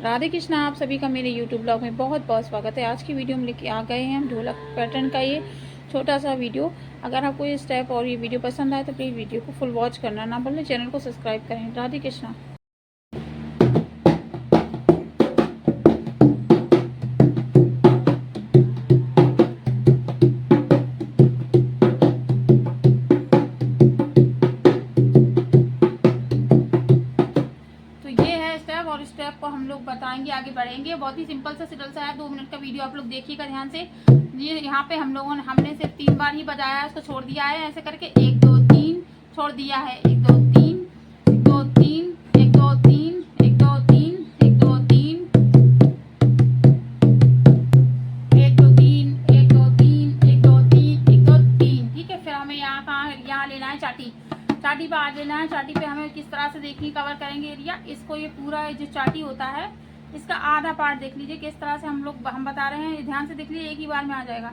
राधे कृष्णा, आप सभी का मेरे YouTube ब्लॉग में बहुत बहुत स्वागत है। आज की वीडियो में लेके आ गए हैं हम ढोलक पैटर्न का ये छोटा सा वीडियो। अगर आपको ये स्टेप और ये वीडियो पसंद आए तो प्लीज़ वीडियो को फुल वॉच करना ना भूलें, चैनल को सब्सक्राइब करें। राधे कृष्णा। और स्टेप को हम लोग बताएंगे, आगे बढ़ेंगे। बहुत ही सिंपल सा सिडल सा है, 2 मिनट का वीडियो आप लोग देखिएगा ध्यान से। ये यहाँ पे हमने सिर्फ 3 बार ही बजाया है, उसको छोड़ दिया है ऐसे करके 1 2 3 छोड़ दिया है 1 2 3 1 2 3 1 2 3 1 2 3 1 2 3 1 2 3 1 2 3 1 2 3 1 2 3। ठीक है, फिर हमें यहाँ लेना है चाटी पे आ लेना है। चाटी पे हमें किस तरह से देखिए कवर करेंगे एरिया। इसको ये पूरा जो चाटी होता है इसका आधा पार्ट देख लीजिए किस तरह से हम बता रहे हैं, ध्यान से देख लीजिए, एक ही बार में आ जाएगा।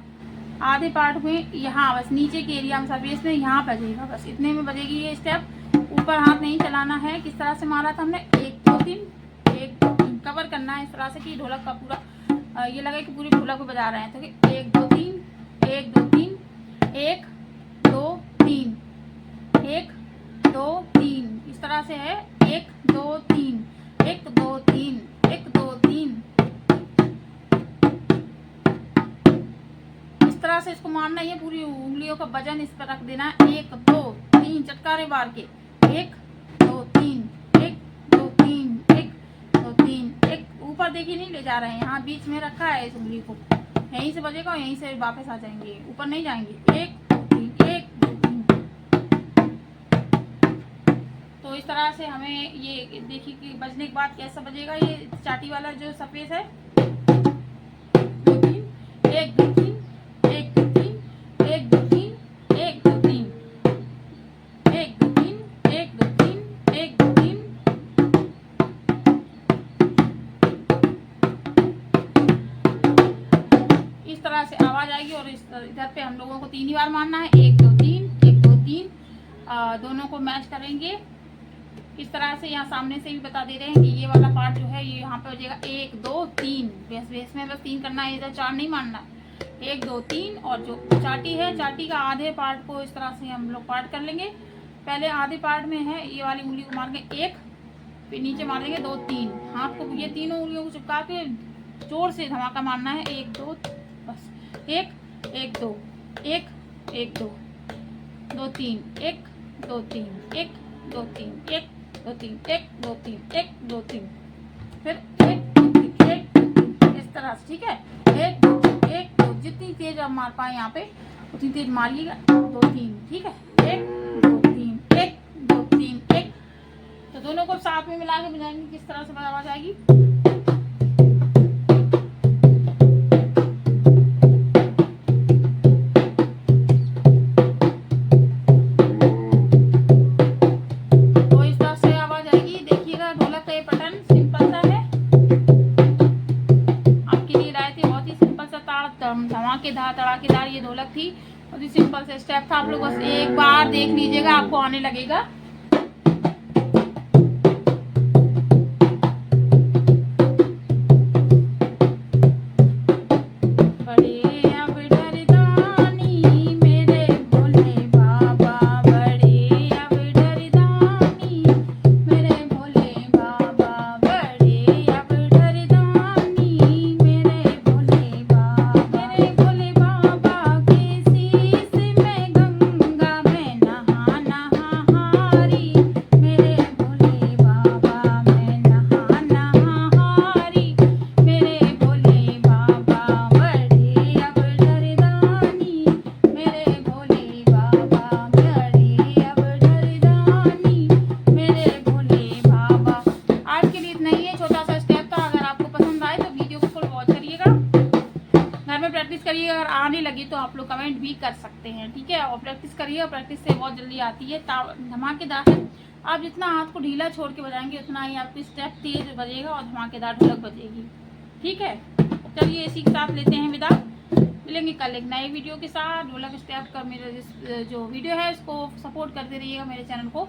आधे पार्ट में यहाँ बस नीचे के एरिया में सर्विस में यहाँ बजेगा, बस इतने में बजेगी ये स्टेप। ऊपर हाथ नहीं चलाना है। किस तरह से मारा था हमने 1 2 3 1 2 3 कवर करना है इस तरह से कि ढोलक का पूरा ये लगे कि पूरी ढोलक को बजा रहे हैं। तो 1 2 3 1 2 3 1 2 3 1 2 3 इस तरह से है 1 2 3 1 2 3 1 2 3 इस तरह से इसको मारना है। पूरी उंगलियों का वजन इस पर रख देना है। 1 2 3 चटकारे बार के 1 2 3 1 2 3 1 2 3 1 ऊपर देखिए नहीं ले जा रहे हैं, यहाँ बीच में रखा है इस उंगली को, यहीं से बजेगा और यहीं से वापस आ जाएंगे, ऊपर नहीं जाएंगे। 1 2 3 1 2 3। तो इस तरह से हमें ये देखिए कि बजने के बाद कैसा बजेगा ये चाटी वाला जो सफेद है। 2 3 1 2 3 1 2 3 1 2 3 1 2 3 1 2 3 1 2 3 1 2 3। इस तरह से आवाज आएगी और इधर पे हम लोगों को 3 ही बार मारना है। 1 2 3 1 2 3 दोनों को मैच करेंगे इस तरह से। यहाँ सामने से भी बता दे रहे हैं कि ये वाला पार्ट जो है ये यहाँ पे हो जाएगा 1 2 3 बेस में बस 3 करना है, इधर 4 नहीं मानना। 1 2 3 और जो चाटी है चाटी का आधे पार्ट को इस तरह से हम लोग पार्ट कर लेंगे। पहले आधे पार्ट में है ये वाली उंगली को मार के 1, फिर नीचे मार देंगे 2 3, हाथ को ये तीनों उंगलियों को चिपका के जोर से धमाका मारना है। 1 2 बस 1 1 2 1 1 2 2 3 1 2 3 1 2 3 1 2 3 1 2 3 1 2 3 फिर 1 2 3 1 2 3 इस तरह से। ठीक है, 1 2 3 1 2 जितनी तेज आप मार पाए यहाँ पे उतनी तेज मारिएगा। 2 3 ठीक है, 1 2 3 1 2 3 1। तो दोनों को साथ में मिला के बजाएंगे किस तरह से आवाज आएगी। धमाकेदार तड़ाकेदार ये ढोलक थी, बहुत ही सिंपल से स्टेप था। आप लोग बस एक बार देख लीजिएगा, आपको आने लगेगा। प्रैक्टिस करिए, अगर आने लगी तो आप लोग कमेंट भी कर सकते हैं। ठीक है, और प्रैक्टिस करिए, और प्रैक्टिस से बहुत जल्दी आती है। धमाकेदार है। आप जितना हाथ को ढीला छोड़ के बजाएंगे उतना ही आपकी स्टेप तेज बजेगा और धमाकेदार ढोलक बजेगी। ठीक है, चलिए इसी के साथ लेते हैं विदा। मिलेंगे कल एक नए वीडियो के साथ। ढोलक स्टेप का मेरा जो वीडियो है इसको सपोर्ट करते रहिएगा मेरे चैनल को।